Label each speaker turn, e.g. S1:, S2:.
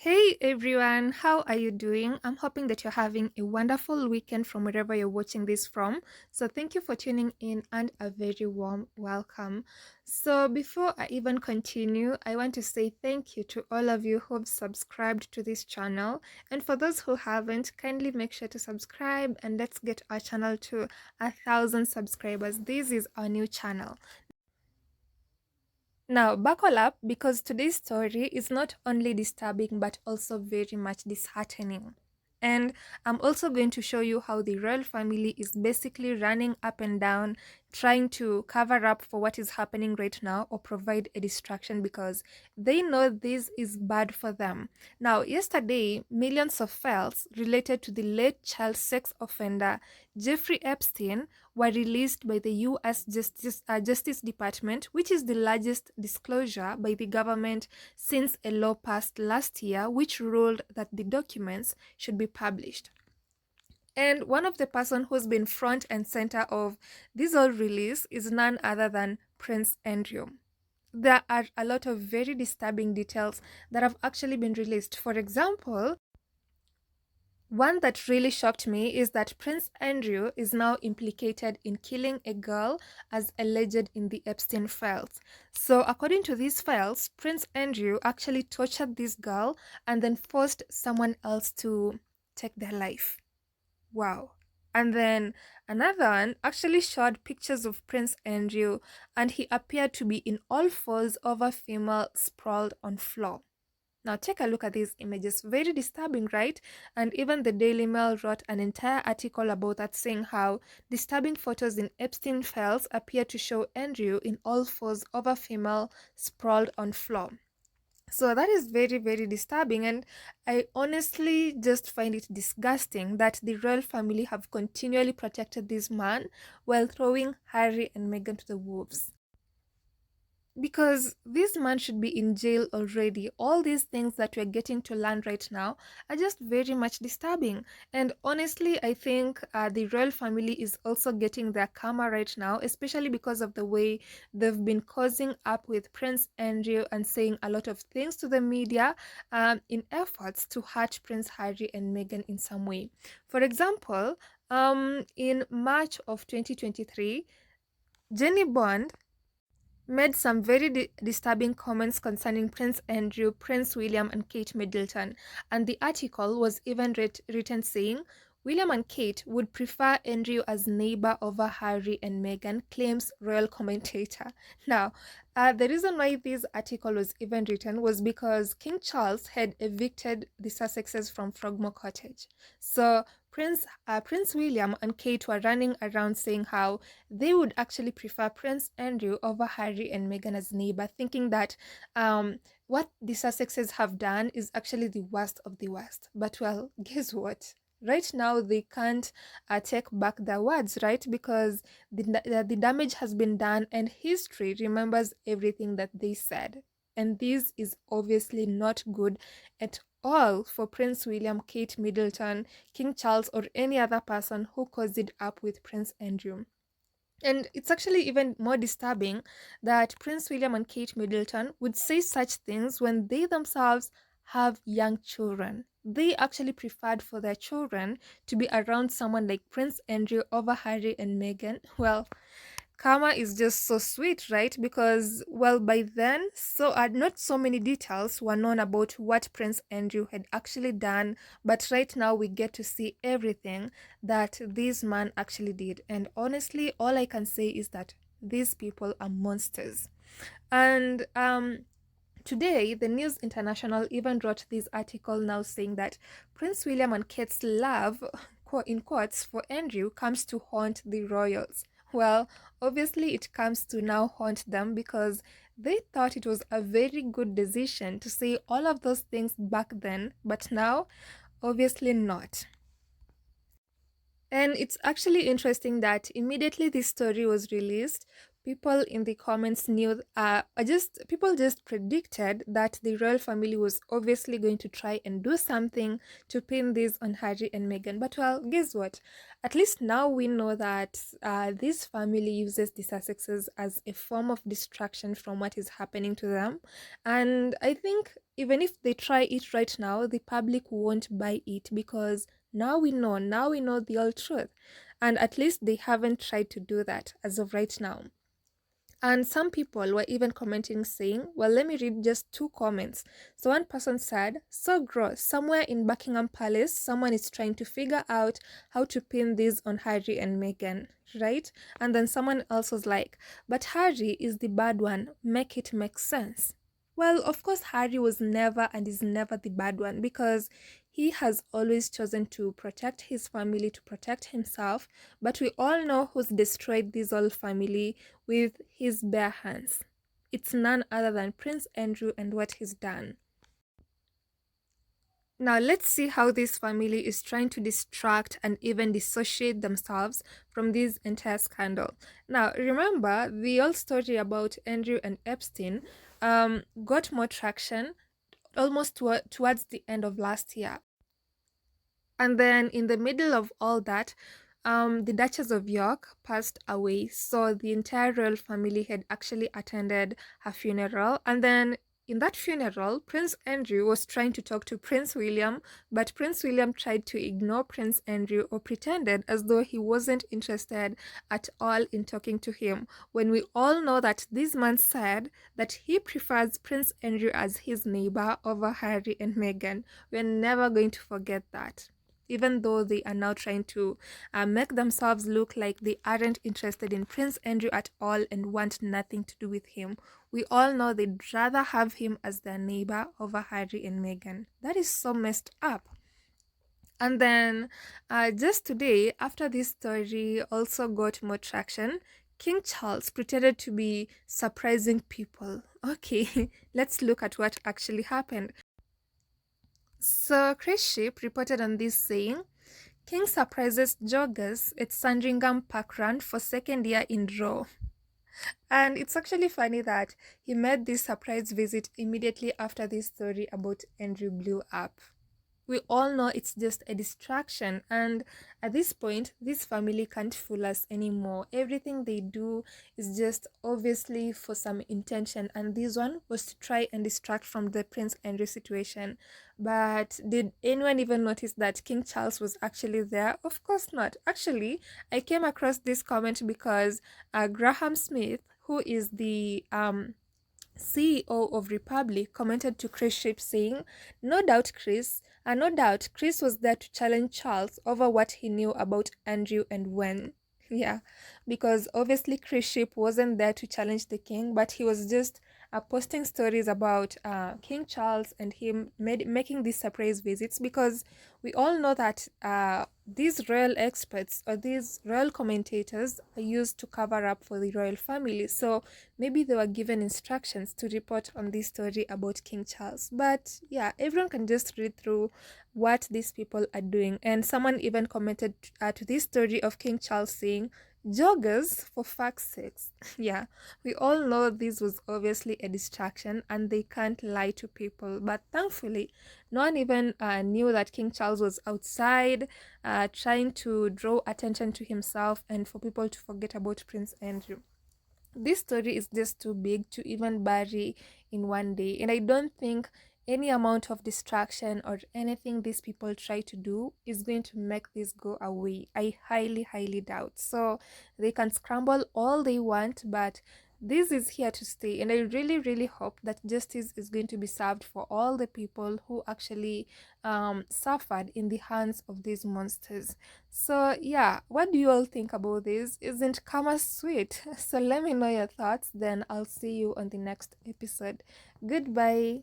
S1: Hey everyone, how are you doing? I'm hoping that you're having a wonderful weekend from wherever you're watching this from. So, thank you for tuning in and a very warm welcome. So, before I even continue, I want to say thank you to all of you who have subscribed to this channel. And for those who haven't, kindly make sure to subscribe and let's get our channel to 1,000 subscribers. This is our new channel. Now, buckle up because today's story is not only disturbing but also very much disheartening. And I'm also going to show you how the royal family is basically running up and down, trying to cover up for what is happening right now or provide a distraction because they know this is bad for them. Now, yesterday, millions of files related to the late child sex offender Jeffrey Epstein were released by the US Justice Department, which is the largest disclosure by the government since a law passed last year, which ruled that the documents should be published. And one of the person who's been front and center of this whole release is none other than Prince Andrew. There are a lot of very disturbing details that have actually been released. For example, one that really shocked me is that Prince Andrew is now implicated in killing a girl as alleged in the Epstein files. So, according to these files, Prince Andrew actually tortured this girl and then forced someone else to take their life. Wow. And then another one actually showed pictures of Prince Andrew and he appeared to be in all fours over female sprawled on floor. Now take a look at these images. Very disturbing, right? And even the Daily Mail wrote an entire article about that, saying how disturbing photos in Epstein files appear to show Andrew in all fours over female sprawled on floor. So that is very, very disturbing, and I honestly just find it disgusting that the royal family have continually protected this man while throwing Harry and Meghan to the wolves. Because this man should be in jail already. All these things that we're getting to learn right now are just very much disturbing. And honestly, I think the royal family is also getting their karma right now, especially because of the way they've been causing up with Prince Andrew and saying a lot of things to the media in efforts to hurt Prince Harry and Meghan in some way. For example, in March of 2023, Jenny Bond made some very disturbing comments concerning Prince Andrew, Prince William, and Kate Middleton, and the article was even written saying William and Kate would prefer Andrew as neighbor over Harry and Meghan, claims royal commentator. Now, the reason why this article was even written was because King Charles had evicted the Sussexes from Frogmore Cottage. So Prince William and Kate were running around saying how they would actually prefer Prince Andrew over Harry and Meghan as neighbor, thinking that what the Sussexes have done is actually the worst of the worst. But well, guess what? Right now, they can't take back their words, right? Because the damage has been done and history remembers everything that they said. And this is obviously not good at all for Prince William, Kate Middleton, King Charles, or any other person who caused it up with Prince Andrew. And it's actually even more disturbing that Prince William and Kate Middleton would say such things when they themselves have young children. They actually preferred for their children to be around someone like Prince Andrew over Harry and Meghan. Well, karma is just so sweet, right? Because, well, by then, not so many details were known about what Prince Andrew had actually done, but right now we get to see everything that this man actually did. And honestly, all I can say is that these people are monsters. And today, the News International even wrote this article now saying that Prince William and Kate's love, in quotes, for Andrew comes to haunt the royals. Well, obviously, it comes to now haunt them because they thought it was a very good decision to say all of those things back then, but now, obviously, not. And it's actually interesting that immediately this story was released, people in the comments knew, just people just predicted that the royal family was obviously going to try and do something to pin this on Harry and Meghan. But well, guess what? At least now we know that this family uses the Sussexes as a form of distraction from what is happening to them. And I think even if they try it right now, the public won't buy it because now we know the whole truth. And at least they haven't tried to do that as of right now. And some people were even commenting saying, well, let me read just two comments. So one person said, so gross, somewhere in Buckingham Palace, someone is trying to figure out how to pin this on Harry and Meghan, right? And then someone else was like, but Harry is the bad one, make it make sense. Well, of course, Harry was never and is never the bad one because he has always chosen to protect his family, to protect himself. But we all know who's destroyed this whole family with his bare hands. It's none other than Prince Andrew and what he's done. Now, let's see how this family is trying to distract and even dissociate themselves from this entire scandal. Now, remember, the old story about Andrew and Epstein got more traction almost towards the end of last year. And then in the middle of all that, the Duchess of York passed away. So the entire royal family had actually attended her funeral. And then in that funeral, Prince Andrew was trying to talk to Prince William, but Prince William tried to ignore Prince Andrew or pretended as though he wasn't interested at all in talking to him. When we all know that this man said that he prefers Prince Andrew as his neighbor over Harry and Meghan. We're never going to forget that, even though they are now trying to make themselves look like they aren't interested in Prince Andrew at all and want nothing to do with him. We all know they'd rather have him as their neighbor over Harry and Meghan. That is so messed up. And then just today, after this story also got more traction, King Charles pretended to be surprising people. Okay, let's look at what actually happened. So, Chris Ship reported on this saying, King surprises joggers at Sandringham Park Run for second year in row. And it's actually funny that he made this surprise visit immediately after this story about Andrew blew up. We all know it's just a distraction, and at this point, this family can't fool us anymore. Everything they do is just obviously for some intention, and this one was to try and distract from the Prince Andrew situation. But did anyone even notice that King Charles was actually there? Of course not. Actually, I came across this comment because Graham Smith, who is the CEO of Republic, commented to Chris Ship saying, no doubt Chris was there to challenge Charles over what he knew about Andrew and when. Yeah, because obviously Chris Ship wasn't there to challenge the king, but he was just posting stories about King Charles and him making these surprise visits because we all know that these royal experts or these royal commentators are used to cover up for the royal family. So maybe they were given instructions to report on this story about King Charles. But yeah, everyone can just read through what these people are doing. And someone even commented to this story of King Charles saying, joggers for fuck's sakes. Yeah, we all know this was obviously a distraction and they can't lie to people. But thankfully, no one even knew that King Charles was outside trying to draw attention to himself and for people to forget about Prince Andrew. This story is just too big to even bury in one day, and I don't think any amount of distraction or anything these people try to do is going to make this go away. I highly doubt. So they can scramble all they want, but this is here to stay, and I really hope that justice is going to be served for all the people who actually suffered in the hands of these monsters. So yeah, what do you all think about this? Isn't karma sweet? So let me know your thoughts, then I'll see you on the next episode. Goodbye.